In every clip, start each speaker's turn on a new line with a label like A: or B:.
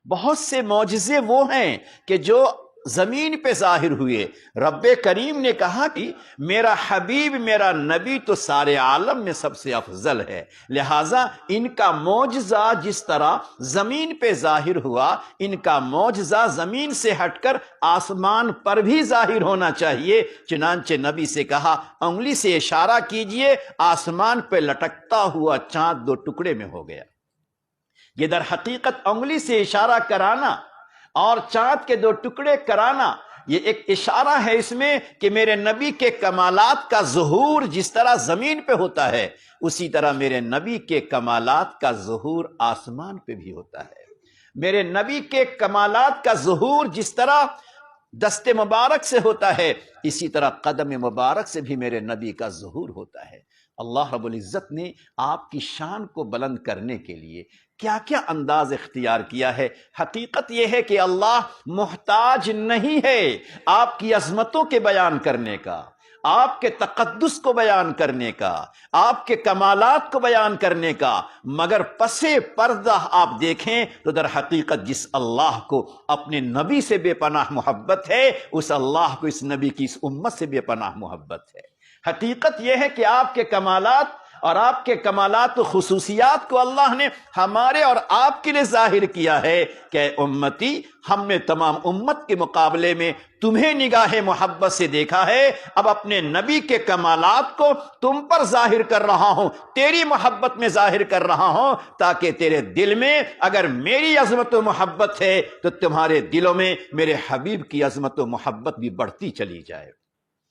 A: بہت سے معجزے وہ ہیں کہ جو زمین پہ ظاہر ہوئے۔ رب کریم نے کہا کہ میرا حبیب میرا نبی تو سارے عالم میں سب سے افضل ہے، لہٰذا ان کا معجزہ جس طرح زمین پہ ظاہر ہوا، ان کا معجزہ زمین سے ہٹ کر آسمان پر بھی ظاہر ہونا چاہیے۔ چنانچہ نبی سے کہا انگلی سے اشارہ کیجئے، آسمان پہ لٹکتا ہوا چاند دو ٹکڑے میں ہو گیا۔ یہ در حقیقت انگلی سے اشارہ کرانا اور چاند کے دو ٹکڑے کرانا، یہ ایک اشارہ ہے اس میں کہ میرے نبی کے کمالات کا ظہور جس طرح زمین پہ ہوتا ہے، اسی طرح میرے نبی کے کمالات کا ظہور آسمان پہ بھی ہوتا ہے۔ میرے نبی کے کمالات کا ظہور جس طرح دست مبارک سے ہوتا ہے، اسی طرح قدم مبارک سے بھی میرے نبی کا ظہور ہوتا ہے۔ اللہ رب العزت نے آپ کی شان کو بلند کرنے کے لیے کیا کیا انداز اختیار کیا ہے۔ حقیقت یہ ہے کہ اللہ محتاج نہیں ہے آپ کی عظمتوں کے بیان کرنے کا، آپ کے تقدس کو بیان کرنے کا، آپ کے کمالات کو بیان کرنے کا، مگر پس پردہ آپ دیکھیں تو در حقیقت جس اللہ کو اپنے نبی سے بے پناہ محبت ہے، اس اللہ کو اس نبی کی اس امت سے بے پناہ محبت ہے۔ حقیقت یہ ہے کہ آپ کے کمالات اور آپ کے کمالات و خصوصیات کو اللہ نے ہمارے اور آپ کے لیے ظاہر کیا ہے کہ اے امتی، ہم نے تمام امت کے مقابلے میں تمہیں نگاہ محبت سے دیکھا ہے، اب اپنے نبی کے کمالات کو تم پر ظاہر کر رہا ہوں، تیری محبت میں ظاہر کر رہا ہوں، تاکہ تیرے دل میں اگر میری عظمت و محبت ہے تو تمہارے دلوں میں میرے حبیب کی عظمت و محبت بھی بڑھتی چلی جائے۔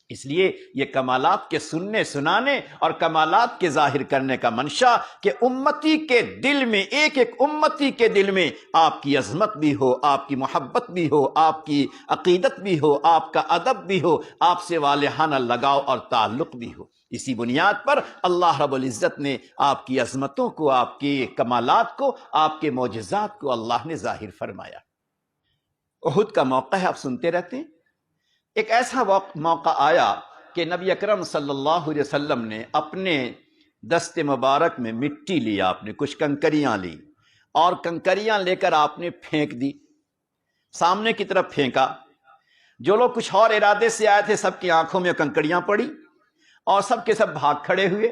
A: اس لیے یہ کمالات کے سننے سنانے اور کمالات کے ظاہر کرنے کا منشا کہ امتی کے دل میں، ایک ایک امتی کے دل میں آپ کی عظمت بھی ہو، آپ کی محبت بھی ہو، آپ کی عقیدت بھی ہو، آپ کا ادب بھی ہو، آپ سے والہانہ لگاؤ اور تعلق بھی ہو۔ اسی بنیاد پر اللہ رب العزت نے آپ کی عظمتوں کو، آپ کے کمالات کو، آپ کے معجزات کو اللہ نے ظاہر فرمایا۔ احد کا موقع ہے، آپ سنتے رہتے ہیں۔ ایک ایسا موقع آیا کہ نبی اکرم صلی اللہ علیہ وسلم نے اپنے دست مبارک میں مٹی لی، آپ نے کچھ کنکریاں لی اور کنکریاں لے کر آپ نے پھینک دی، سامنے کی طرف پھینکا۔ جو لوگ کچھ اور ارادے سے آئے تھے سب کی آنکھوں میں کنکریاں پڑی اور سب کے سب بھاگ کھڑے ہوئے۔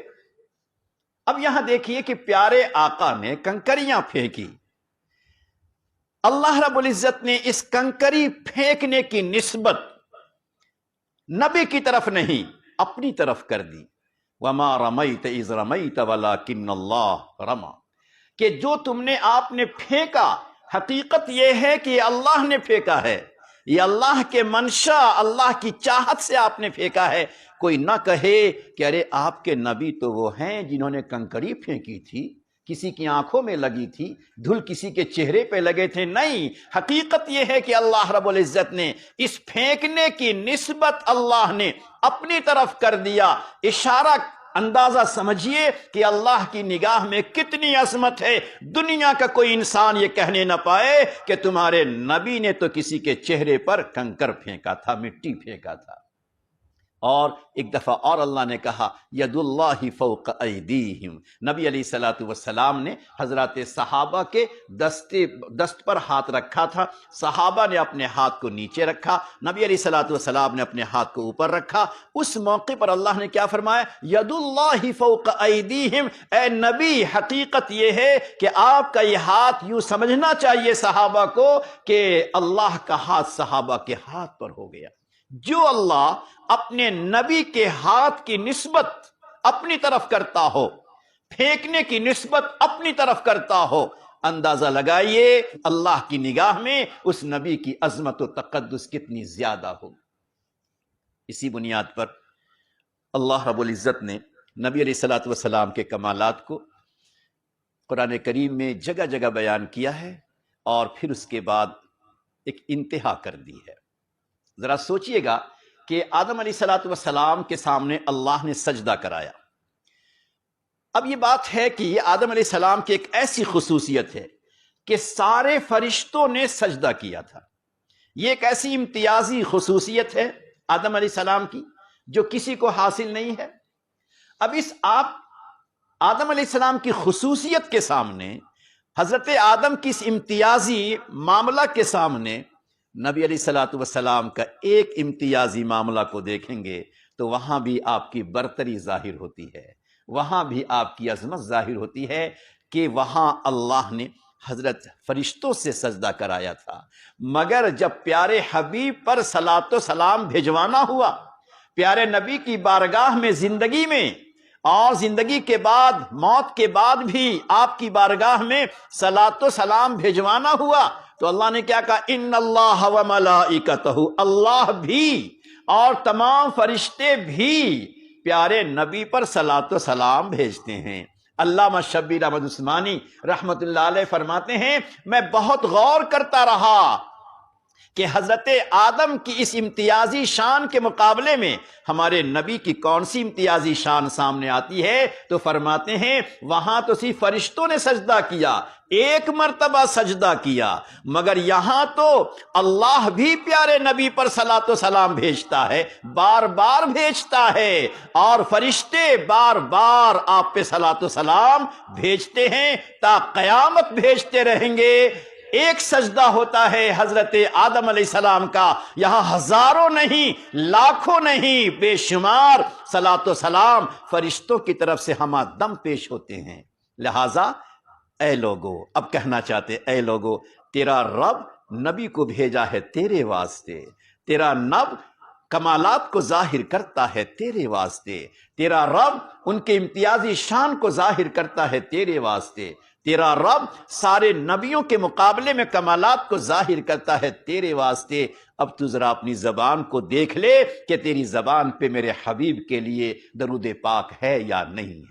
A: اب یہاں دیکھیے کہ پیارے آقا نے کنکریاں پھینکی، اللہ رب العزت نے اس کنکری پھینکنے کی نسبت نبی کی طرف نہیں اپنی طرف کر دی۔ وَمَا رَمَيْتَ إِذْ رَمَيْتَ وَلَكِنَّ اللَّهَ رَمَى، کہ جو تم نے آپ نے پھینکا، حقیقت یہ ہے کہ یہ اللہ نے پھینکا ہے، یہ اللہ کے منشا، اللہ کی چاہت سے آپ نے پھینکا ہے۔ کوئی نہ کہے کہ ارے آپ کے نبی تو وہ ہیں جنہوں نے کنکری پھینکی تھی، کسی کی آنکھوں میں لگی تھی، دھول کسی کے چہرے پہ لگے تھے۔ نہیں، حقیقت یہ ہے کہ اللہ رب العزت نے اس پھینکنے کی نسبت اللہ نے اپنی طرف کر دیا۔ اشارہ اندازہ سمجھیے کہ اللہ کی نگاہ میں کتنی عظمت ہے۔ دنیا کا کوئی انسان یہ کہنے نہ پائے کہ تمہارے نبی نے تو کسی کے چہرے پر کنکر پھینکا تھا، مٹی پھینکا تھا۔ اور ایک دفعہ اور اللہ نے کہا ید اللہ فوق ایدیہم، نبی علیہ الصلوۃ والسلام نے حضرات صحابہ کے دست پر ہاتھ رکھا تھا، صحابہ نے اپنے ہاتھ کو نیچے رکھا، نبی علیہ الصلوۃ والسلام نے اپنے ہاتھ کو اوپر رکھا۔ اس موقع پر اللہ نے کیا فرمایا؟ ید اللہ فوق ایدیہم، اے نبی حقیقت یہ ہے کہ آپ کا یہ ہاتھ یوں سمجھنا چاہیے صحابہ کو کہ اللہ کا ہاتھ صحابہ کے ہاتھ پر ہو گیا۔ جو اللہ اپنے نبی کے ہاتھ کی نسبت اپنی طرف کرتا ہو، پھینکنے کی نسبت اپنی طرف کرتا ہو، اندازہ لگائیے اللہ کی نگاہ میں اس نبی کی عظمت و تقدس کتنی زیادہ ہو۔ اسی بنیاد پر اللہ رب العزت نے نبی علیہ الصلوۃ والسلام کے کمالات کو قرآن کریم میں جگہ جگہ بیان کیا ہے اور پھر اس کے بعد ایک انتہا کر دی ہے۔ ذرا سوچئے گا کہ آدم علیہ الصلوۃ والسلام کے سامنے اللہ نے سجدہ کرایا۔ اب یہ بات ہے کہ یہ آدم علیہ السلام کی ایک ایسی خصوصیت ہے کہ سارے فرشتوں نے سجدہ کیا تھا۔ یہ ایک ایسی امتیازی خصوصیت ہے آدم علیہ السلام کی جو کسی کو حاصل نہیں ہے۔ اب اس آپ آدم علیہ السلام کی خصوصیت کے سامنے، حضرت آدم کی اس امتیازی معاملہ کے سامنے نبی علیہ الصلوۃ والسلام کا ایک امتیازی معاملہ کو دیکھیں گے تو وہاں بھی آپ کی برتری ظاہر ہوتی ہے، وہاں بھی آپ کی عظمت ظاہر ہوتی ہے کہ وہاں اللہ نے حضرت فرشتوں سے سجدہ کرایا تھا، مگر جب پیارے حبیب پر صلاۃ و سلام بھیجوانا ہوا، پیارے نبی کی بارگاہ میں زندگی میں اور زندگی کے بعد، موت کے بعد بھی آپ کی بارگاہ میں صلاۃ و سلام بھیجوانا ہوا تو اللہ نے کیا کہا؟ ان اللہ و ملائکتہ، اللہ بھی اور تمام فرشتے بھی پیارے نبی پر صلاۃ و سلام بھیجتے ہیں۔ علامہ شبیر احمد عثمانی رحمت اللہ علیہ فرماتے ہیں، میں بہت غور کرتا رہا کہ حضرت آدم کی اس امتیازی شان کے مقابلے میں ہمارے نبی کی کون سی امتیازی شان سامنے آتی ہے، تو فرماتے ہیں وہاں تو صرف فرشتوں نے سجدہ کیا، ایک مرتبہ سجدہ کیا، مگر یہاں تو اللہ بھی پیارے نبی پر صلاۃ و سلام بھیجتا ہے، بار بار بھیجتا ہے، اور فرشتے بار بار آپ پہ صلاۃ و سلام بھیجتے ہیں، تا قیامت بھیجتے رہیں گے۔ ایک سجدہ ہوتا ہے حضرت آدم علیہ السلام کا، یہاں ہزاروں نہیں، لاکھوں نہیں، بے شمار صلاۃ و سلام فرشتوں کی طرف سے ہمہ دم پیش ہوتے ہیں۔ لہٰذا اے لوگو، اب کہنا چاہتے اے لوگو، تیرا رب نبی کو بھیجا ہے تیرے واسطے، تیرا نب کمالات کو ظاہر کرتا ہے تیرے واسطے، تیرا رب ان کے امتیازی شان کو ظاہر کرتا ہے تیرے واسطے، تیرا رب سارے نبیوں کے مقابلے میں کمالات کو ظاہر کرتا ہے تیرے واسطے۔ اب تو ذرا اپنی زبان کو دیکھ لے کہ تیری زبان پہ میرے حبیب کے لیے درود پاک ہے یا نہیں ہے۔